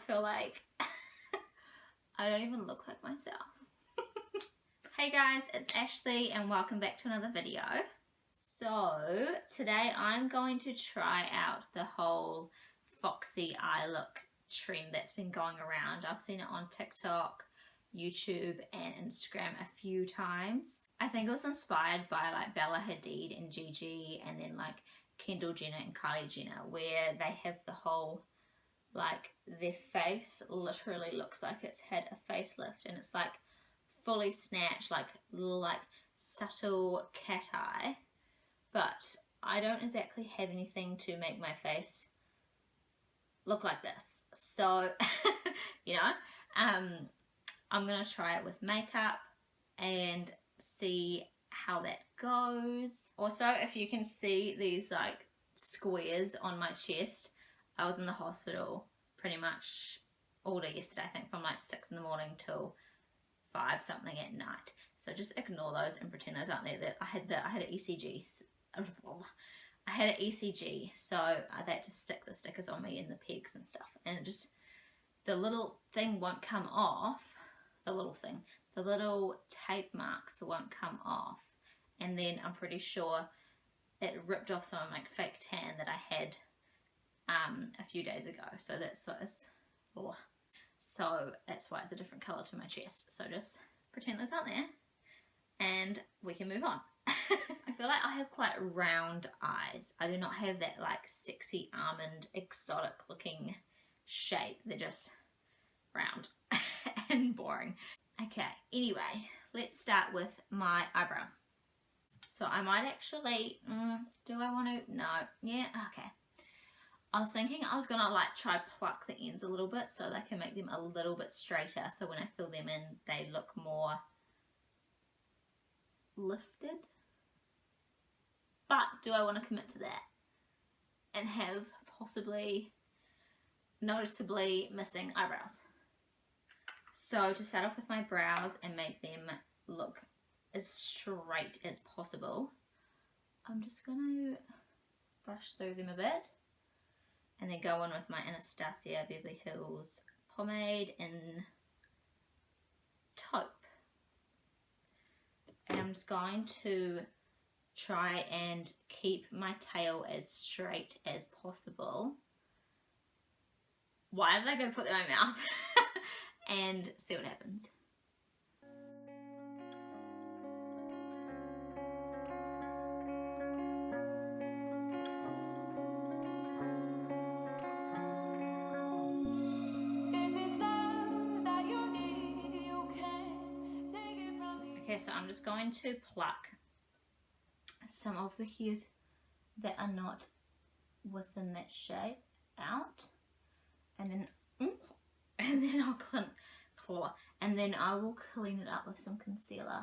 feel like I don't even look like myself. Hey guys, it's Ashley and welcome back to another video. So today I'm going to try out the whole FOXY eye look trend that's been going around. I've seen it on TikTok, YouTube and Instagram a few times. I think it was inspired by like Bella Hadid and Gigi, and then like Kendall Jenner and Kylie Jenner, where they have the whole, like, their face literally looks like it's had a facelift, and it's like fully snatched, like little like subtle cat eye. But I don't exactly have anything to make my face look like this, so you know, I'm gonna try it with makeup and see how that goes. Also, if you can see these like squares on my chest, I was in the hospital pretty much all day yesterday, I think from like 6 in the morning till 5 something at night. So just ignore those and pretend those aren't there. That I had an ECG. I had an ECG, so they had to stick the stickers on me in the pegs and stuff, and it just, the little thing won't come off. The little tape marks won't come off, and then I'm pretty sure it ripped off some of my fake tan that I had a few days ago. So that's why it's a different colour to my chest. So just pretend those aren't there and we can move on. I feel like I have quite round eyes. I do not have that like sexy almond exotic looking shape. They're just round and boring. Okay, anyway, let's start with my eyebrows. So I might actually, do I want to? No, yeah, okay. I was thinking I was gonna like try pluck the ends a little bit so they can make them a little bit straighter, so when I fill them in they look more lifted. But do I want to commit to that and have possibly noticeably missing eyebrows? So to start off with my brows and make them look as straight as possible, I'm just going to brush through them a bit and then go in with my Anastasia Beverly Hills pomade in taupe. And I'm just going to try and keep my tail as straight as possible. Why did I go put that in my mouth? And see what happens. Okay, so I'm just going to pluck some of the hairs that are not within that shape out, and then I'll claw, and then I will clean it up with some concealer,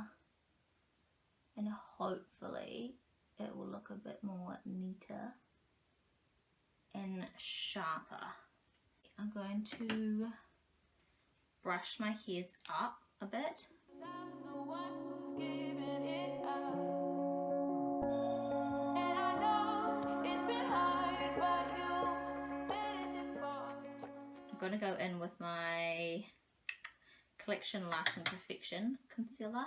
and hopefully it will look a bit more neater and sharper. I'm going to brush my hairs up a bit. I'm going to go in with my Collection Lasting Perfection concealer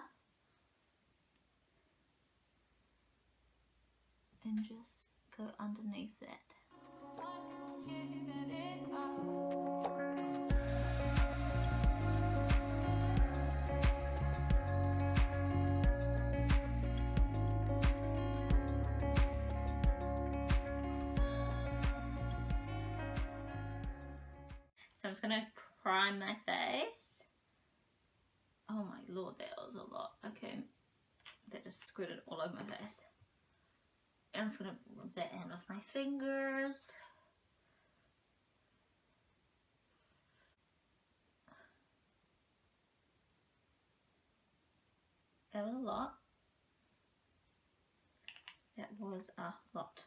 and just go underneath that. So I'm just going to prime my face. Oh my lord, that was a lot. Okay, that just squirted all over my face. And I'm just going to rub that in with my fingers. That was a lot. That was a lot.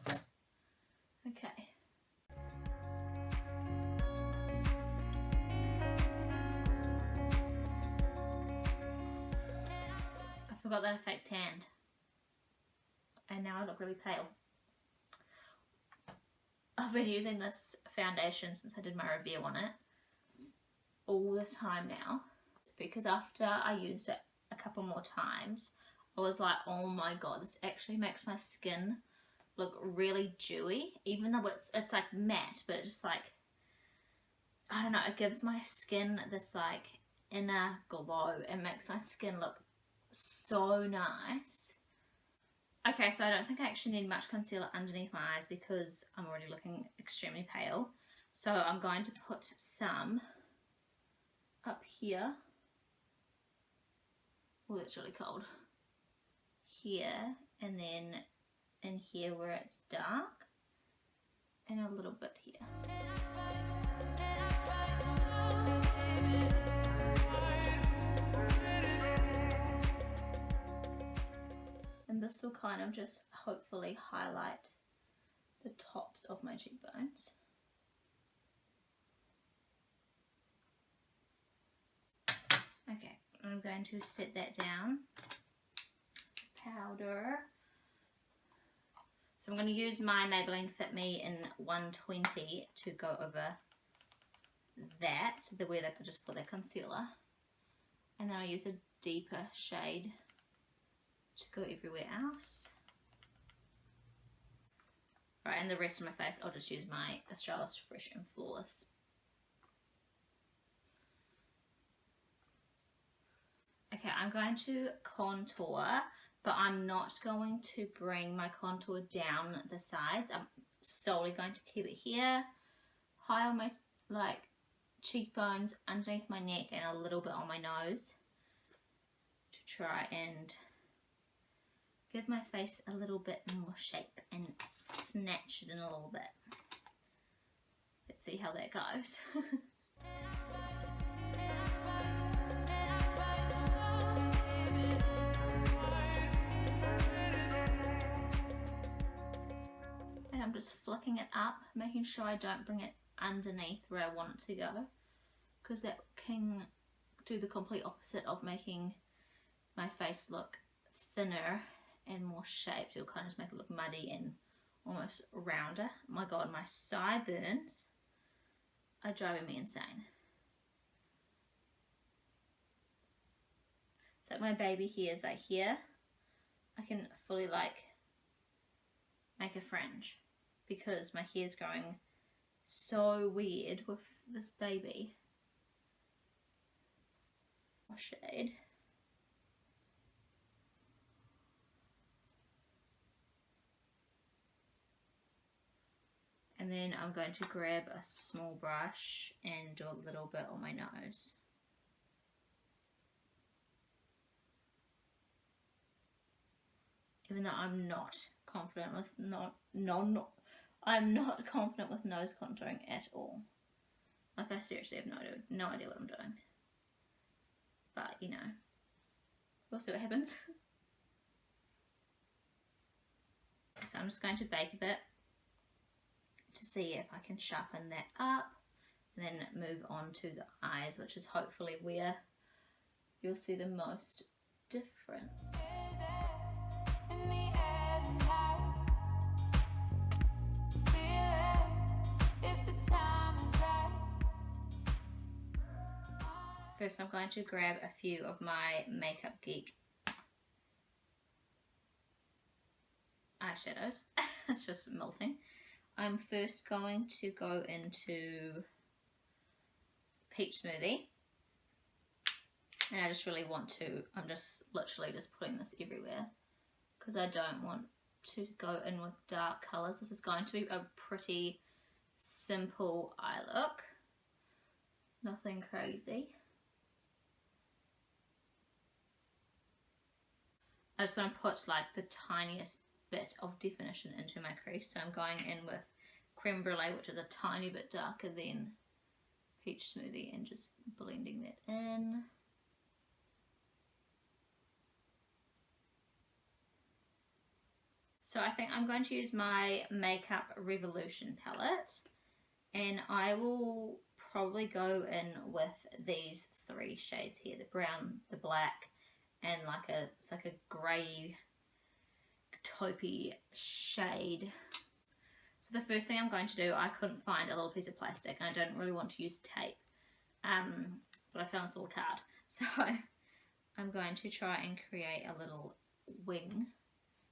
Okay. I forgot that I fake tanned. And now I look really pale. I've been using this foundation since I did my review on it. all the time now, because after I used it a couple more times, I was like, oh my god, this actually makes my skin look really dewy, even though it's like matte, but it just like, I don't know, it gives my skin this like inner glow and makes my skin look so nice. Okay, so I don't think I actually need much concealer underneath my eyes because I'm already looking extremely pale. So I'm going to put some up here. Oh, it's really cold. Here, and then in here where it's dark, and a little bit here. And this will kind of just hopefully highlight the tops of my cheekbones. Okay, I'm going to set that down. Powder. So I'm going to use my Maybelline Fit Me in 120 to go over that, where they could just put their concealer. And then I use a deeper shade to go everywhere else. Right, and the rest of my face, I'll just use my Australis Fresh and Flawless. Okay, I'm going to contour, but I'm not going to bring my contour down the sides. I'm solely going to keep it here, high on my like cheekbones, underneath my neck, and a little bit on my nose to try and give my face a little bit more shape and snatch it in a little bit. Let's see how that goes. And I'm just flicking it up, making sure I don't bring it underneath where I want it to go, because that can do the complete opposite of making my face look thinner and more shaped. It'll kind of make it look muddy and almost rounder. My god, my sideburns are driving me insane. So my baby hairs like here, I can fully like make a fringe because my hair's growing so weird with this baby. More shade. And then I'm going to grab a small brush and do a little bit on my nose. Even though I'm not confident with I'm not confident with nose contouring at all. Like, I seriously have no idea what I'm doing. But you know, we'll see what happens. So I'm just going to bake a bit to see if I can sharpen that up, and then move on to the eyes, which is hopefully where you'll see the most difference. First, I'm going to grab a few of my Makeup Geek eyeshadows. It's just melting. I'm first going to go into Peach Smoothie, and I just really want to, I'm just literally just putting this everywhere because I don't want to go in with dark colours. This is going to be a pretty simple eye look, nothing crazy. I just want to put like the tiniest bit of definition into my crease, so I'm going in with Creme Brulee, which is a tiny bit darker than Peach Smoothie, and just blending that in. So I think I'm going to use my Makeup Revolution palette, and I will probably go in with these three shades here, the brown, the black, and like it's like a grey taupey shade. So the first thing I'm going to do, I couldn't find a little piece of plastic, and I don't really want to use tape, but I found this little card. So I'm going to try and create a little wing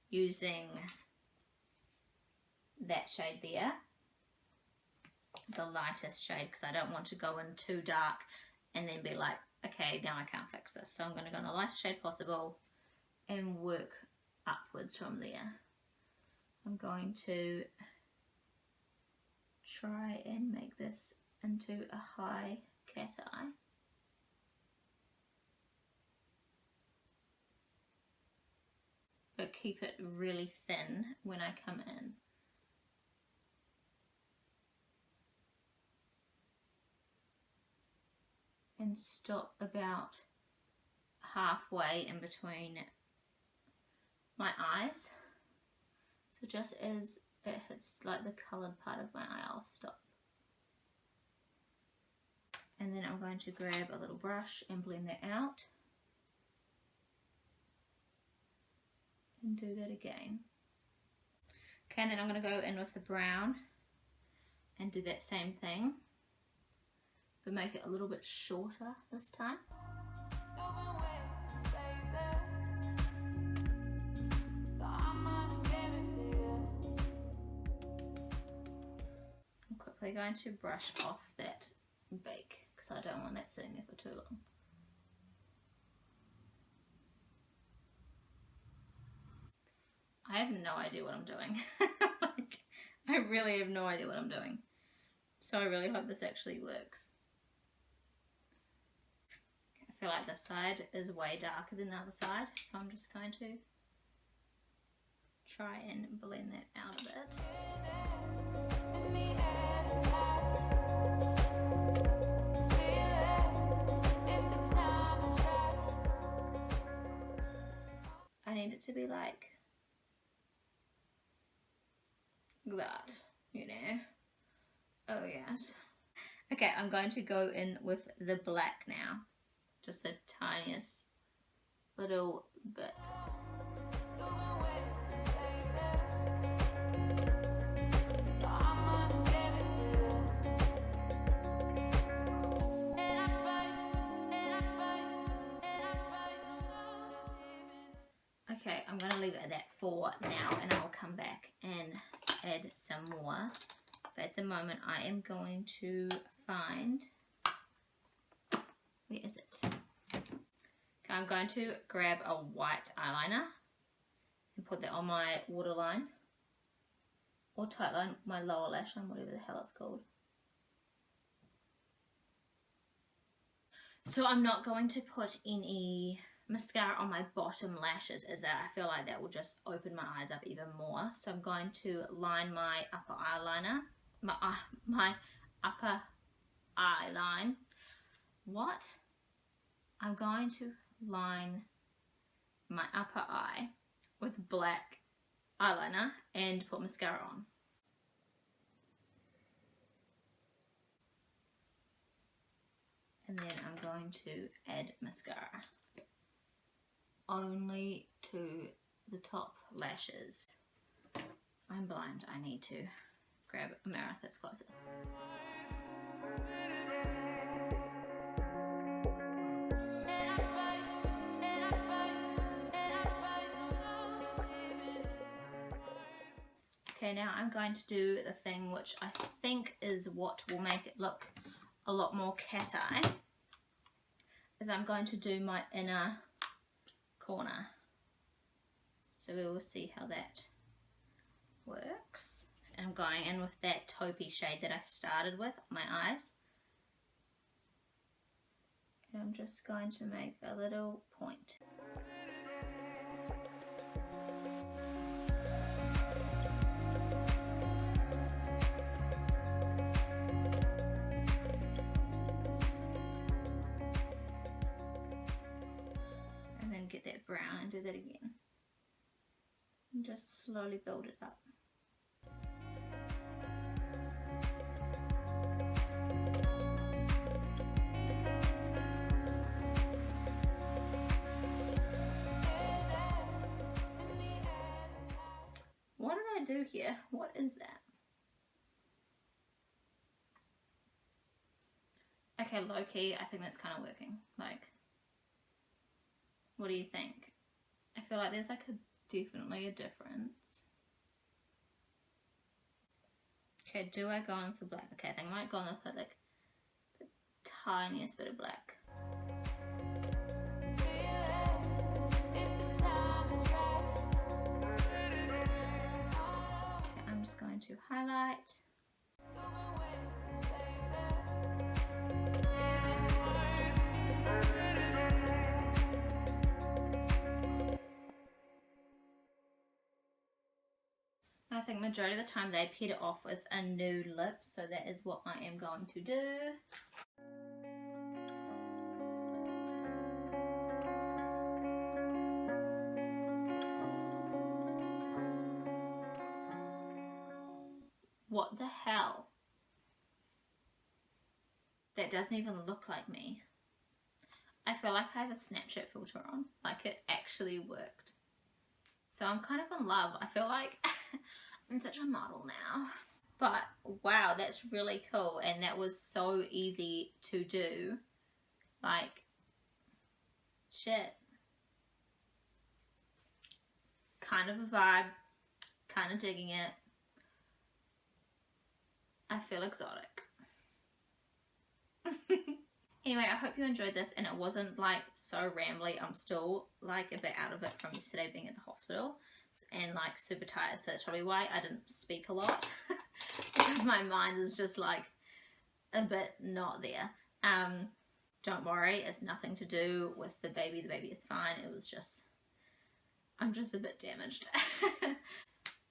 using that shade there, the lightest shade, because I don't want to go in too dark and then be like, okay, now I can't fix this. So I'm going to go in the lightest shade possible and work upwards from there. I'm going to try and make this into a high cat eye. But keep it really thin when I come in. And stop about halfway in between my eyes. So just as it hits like the coloured part of my eye, I'll stop. And then I'm going to grab a little brush and blend that out. And do that again. Okay, and then I'm going to go in with the brown and do that same thing, but make it a little bit shorter this time. I'm quickly going to brush off that bake because I don't want that sitting there for too long. I have no idea what I'm doing. Like, I really have no idea what I'm doing. So I really hope this actually works. I feel like this side is way darker than the other side, so I'm just going to try and blend that out a bit. I need it to be like that, you know. Oh yes. Okay, I'm going to go in with the black now. Just the tiniest little bit. Okay, I'm going to leave it at that for now and I'll come back and add some more. But at the moment I am going to find, where is it? Okay, I'm going to grab a white eyeliner and put that on my waterline or tightline, my lower lash line, whatever the hell it's called. So I'm not going to put any mascara on my bottom lashes, as I feel like that will just open my eyes up even more. So I'm going to line my upper eyeliner, my upper eye line. What? I'm going to line my upper eye with black eyeliner and put mascara on. And then I'm going to add mascara. Only to the top lashes. I'm blind, I need to grab a mirror that's closer. Okay, now I'm going to do the thing which I think is what will make it look a lot more cat eye, is I'm going to do my inner corner. So we will see how that works. And I'm going in with that taupey shade that I started with on my eyes. And I'm just going to make a little point. Get that brown and do that again. And just slowly build it up. What did I do here? What is that? Okay, low-key, I think that's kind of working. Like, what do you think? I feel like there's like definitely a difference. Okay, do I go on with the black? Okay, I think I might go on with like the tiniest bit of black. Okay, I'm just going to highlight. I think majority of the time they paired it off with a nude lip, so that is what I am going to do. What the hell? That doesn't even look like me. I feel like I have a Snapchat filter on. Like, it actually worked. So I'm kind of in love. I feel like I'm such a model now. But wow, that's really cool. And that was so easy to do. Like, shit. Kind of a vibe. Kind of digging it. I feel exotic. Anyway, I hope you enjoyed this and it wasn't like so rambly. I'm still like a bit out of it from yesterday being at the hospital and like super tired, so that's probably why I didn't speak a lot because my mind is just like a bit not there. Don't worry, it's nothing to do with the baby. The baby is fine. It was just, I'm just a bit damaged.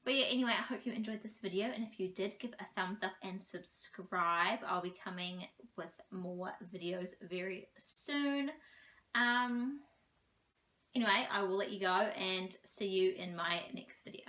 But yeah, anyway, I hope you enjoyed this video, and if you did, give a thumbs up and subscribe. I'll be coming with more videos very soon. Anyway, I will let you go and see you in my next video.